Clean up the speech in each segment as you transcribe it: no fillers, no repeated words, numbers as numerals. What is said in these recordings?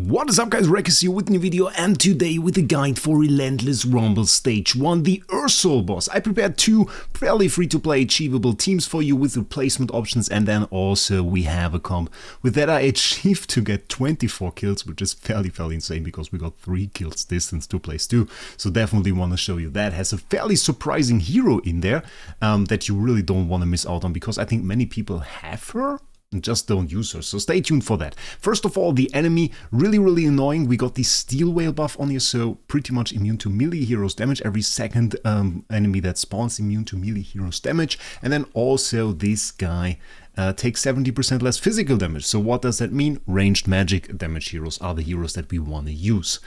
What is up guys, Wraec here with a new video, and today with a guide for Relentless Rumble Stage 1, the Ursol boss. I prepared two fairly free-to-play achievable teams for you with replacement options, and then also we have a comp. With that I achieved to get 24 kills, which is fairly insane because we got 3 kills distance to place 2. So definitely want to show you that. Has a fairly surprising hero in there that you really don't want to miss out on, because I think many people have her and just don't use her, so stay tuned for that. First of all, the enemy, really annoying. We got the Steel Whale buff on here, so pretty much immune to melee heroes damage. Every second enemy that spawns immune to melee heroes damage. And then also this guy takes 70% less physical damage. So what does that mean? Ranged magic damage heroes are the heroes that we want to use.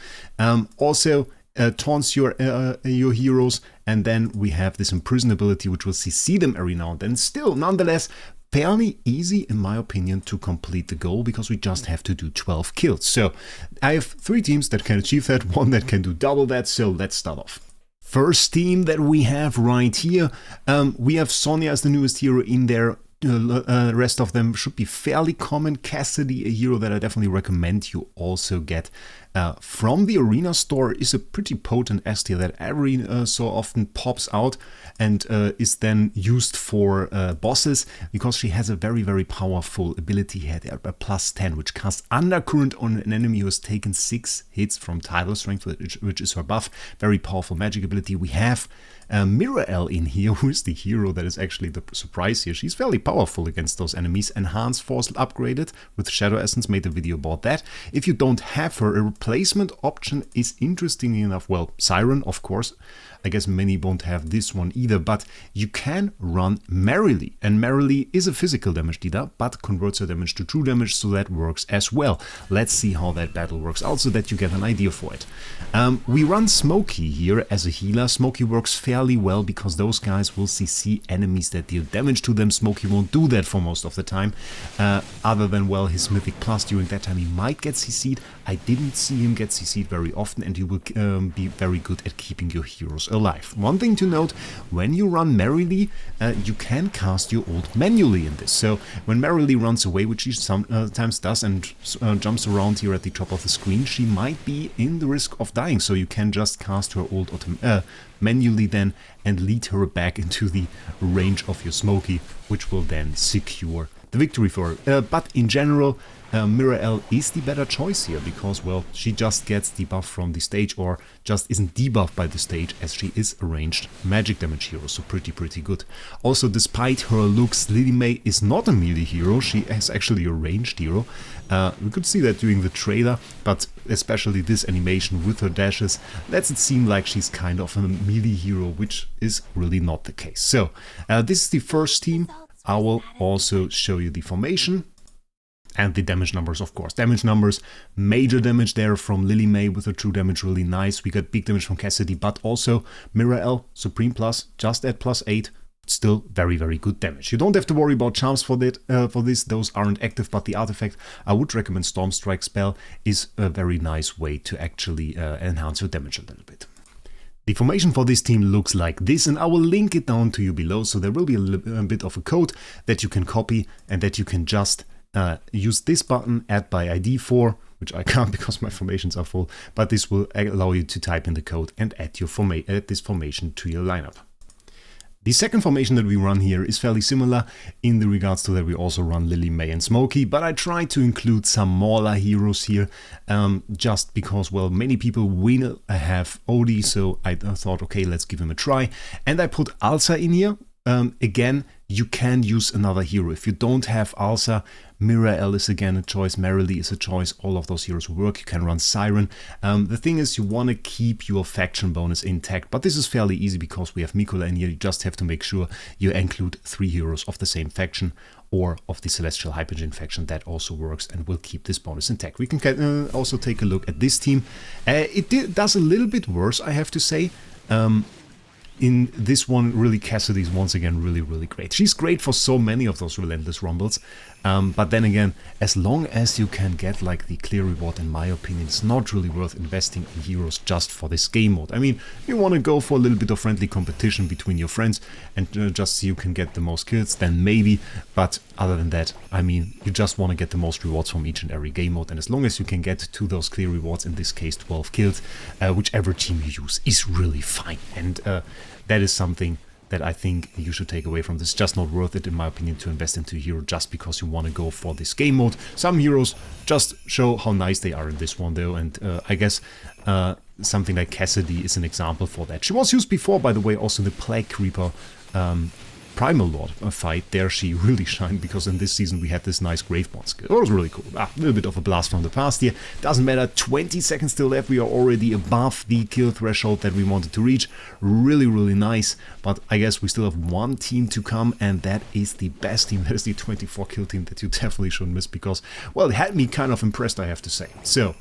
Also taunts your heroes, and then we have this imprison ability, which will CC them every now and then. Still, nonetheless, fairly easy in my opinion to complete the goal, because we just have to do 12 kills. So I have 3 teams that can achieve that, 1 that can do double that, so let's start off. First team that we have right here, we have Sonya as the newest hero in there. The rest of them should be fairly common. Cassidy, a hero that I definitely recommend you also get from the arena store, is a pretty potent S tier that every so often pops out and is then used for bosses, because she has a very powerful ability here, a +10, which casts Undercurrent on an enemy who has taken 6 hits from Tidal Strength, which is her buff. Very powerful magic ability. We have Mirror in here, who is the hero that is actually the surprise here. She's fairly powerful against those enemies. Enhanced Force upgraded with Shadow Essence, made a video about that. If you don't have her, a replacement option is interesting enough. Well, Siren, of course. I guess many won't have this one either, but you can run Merrily, and Merrily is a physical damage dealer, but converts her damage to true damage, so that works as well. Let's see how that battle works out so that you get an idea for it. We run Smokey here as a healer. Smokey works fairly well because those guys will CC enemies that deal damage to them. Smokey won't do that for most of the time, other than, well, his Mythic Plus. During that time he might get CC'd. I didn't see him get CC'd very often, and you will be very good at keeping your heroes alive. One thing to note, when you run Merrily, you can cast your ult manually in this. So when Merrily runs away, which she sometimes does, and jumps around here at the top of the screen, she might be in the risk of dying. So you can just cast her ult manually then and lead her back into the range of your Smokey, which will then secure the victory for her. But in general, Mirror is the better choice here, because, well, she just gets the buff from the stage, or just isn't debuffed by the stage, as she is a ranged magic damage hero, so pretty good. Also, despite her looks, Lily May is not a melee hero. She is actually a ranged hero. We could see that during the trailer, but especially this animation with her dashes lets it seem like she's kind of a melee hero, which is really not the case. So this is the first team. I will also show you the formation and the damage numbers, of course. Damage numbers, major damage there from Lily May with her true damage, really nice. We got big damage from Cassidy, but also Mirror Supreme Plus, just at +8. Still very good damage. You don't have to worry about charms for this, those aren't active, but the artifact, I would recommend Storm Strike spell, is a very nice way to actually enhance your damage a little bit. The formation for this team looks like this, and I will link it down to you below, so there will be a bit of a code that you can copy and that you can just use this button, add by ID for, which I can't because my formations are full, but this will allow you to type in the code and add this formation to your lineup. The second formation that we run here is fairly similar in the regards to that we also run Lily May and Smokey, but I tried to include some Mauler heroes here, just because, well, many people will have Odie, so I thought, okay, let's give him a try. And I put Alsa in here. Again, you can use another hero. If you don't have Alsa, Mirror is again a choice, Merrily is a choice, all of those heroes work. You can run Siren. The thing is, you want to keep your faction bonus intact, but this is fairly easy because we have Mikola in here. You just have to make sure you include 3 heroes of the same faction or of the Celestial Hypergen faction. That also works and will keep this bonus intact. We can also take a look at this team. It does a little bit worse, I have to say. In this one, really, Cassidy is once again really great. She's great for so many of those Relentless Rumbles, but then again, as long as you can get like the clear reward, in my opinion, it's not really worth investing in heroes just for this game mode. I mean, you want to go for a little bit of friendly competition between your friends and just so you can get the most kills, then maybe, but other than that, I mean, you just want to get the most rewards from each and every game mode, and as long as you can get to those clear rewards, in this case 12 kills, whichever team you use is really fine. And that is something that I think you should take away from this. It's just not worth it, in my opinion, to invest into a hero just because you want to go for this game mode. Some heroes just show how nice they are in this one, though, and I guess something like Cassidy is an example for that. She was used before, by the way, also in the Plague Creeper Primal Lord fight. There she really shined, because in this season we had this nice Gravebond skill. It was really cool. A little bit of a blast from the past here. Doesn't matter, 20 seconds still left. We are already above the kill threshold that we wanted to reach. Really, really nice. But I guess we still have one team to come, and that is the best team. That is the 24 kill team that you definitely shouldn't miss, because, well, it had me kind of impressed, I have to say. So,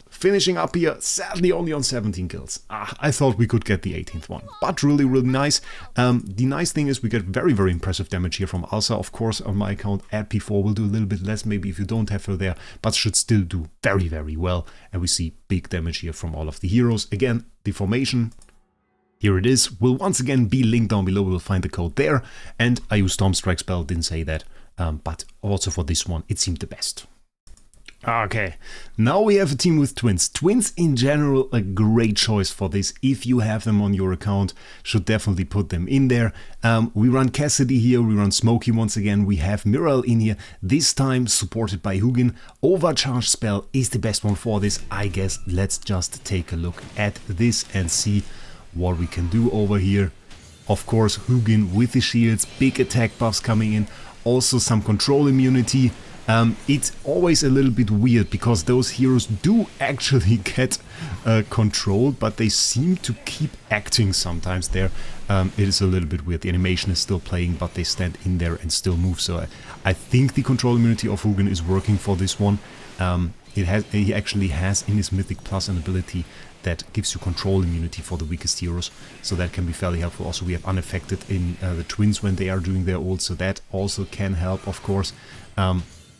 finishing up here, sadly only on 17 kills. I thought we could get the 18th one, but really, really nice. The nice thing is we get very, very impressive damage here from Alsa. Of course, on my account, at P4 will do a little bit less, maybe if you don't have her there, but should still do very, very well. And we see big damage here from all of the heroes. Again, the formation, here it is, will once again be linked down below. We'll find the code there. And I use Storm Strike spell, didn't say that, but also for this one, it seemed the best. Okay, now we have a team with twins. Twins in general, a great choice for this. If you have them on your account, should definitely put them in there. We run Cassidy here, we run Smokey once again, we have Mirael in here, this time supported by Hugin. Overcharge spell is the best one for this, I guess. Let's just take a look at this and see what we can do over here. Of course, Hugin with the shields, big attack buffs coming in, also some control immunity. It's always a little bit weird, because those heroes do actually get controlled, but they seem to keep acting sometimes there. It is a little bit weird. The animation is still playing, but they stand in there and still move. So I think the control immunity of Hugin is working for this one. He actually has in his Mythic Plus an ability that gives you control immunity for the weakest heroes, so that can be fairly helpful. Also, we have Unaffected in the twins when they are doing their ult, so that also can help, of course.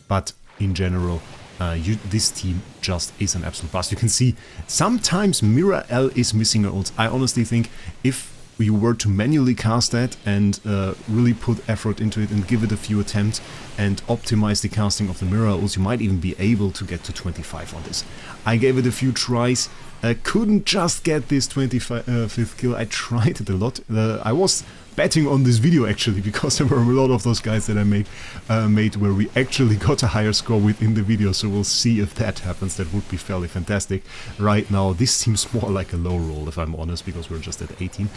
But in general, this team just is an absolute blast. You can see sometimes Mirael is missing her ults. I honestly think if you were to manually cast that and really put effort into it and give it a few attempts and optimize the casting of the Mirael ults, you might even be able to get to 25 on this. I gave it a few tries. Couldn't just get this 25th kill. I tried it a lot. I was betting on this video actually, because there were a lot of those guys that I made where we actually got a higher score within the video, so we'll see if that happens. That would be fairly fantastic. Right now this seems more like a low roll, if I'm honest, because we're just at 18.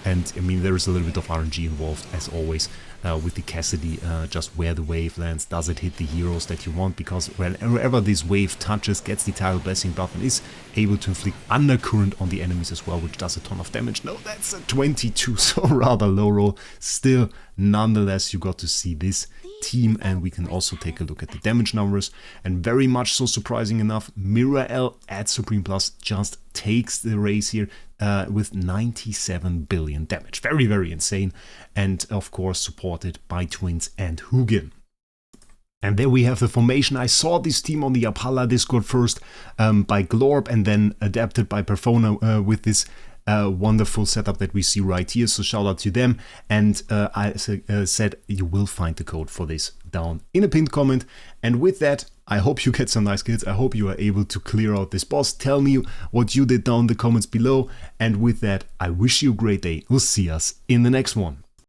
And I mean, there is a little bit of RNG involved, as always, with the Cassidy, just where the wave lands. Does it hit the heroes that you want? Because wherever this wave touches, gets the Tidal Blessing buff and is able to inflict undercurrent on the enemies as well, which does a ton of damage. No, that's a 22, so rather low roll. Still, nonetheless, you got to see this team, and we can also take a look at the damage numbers. And very much so, surprising enough, Mirael at Supreme Plus just takes the race here with 97 billion damage. Very, very insane. And of course supported by Twins and Hugin. And there we have the formation. I saw this team on the Apala Discord first by Glorb, and then adapted by Perfona with this wonderful setup that we see right here. So shout out to them. And I said you will find the code for this down in a pinned comment. And with that, I hope you get some nice kills. I hope you are able to clear out this boss. Tell me what you did down in the comments below. And with that, I wish you a great day. We'll see us in the next one.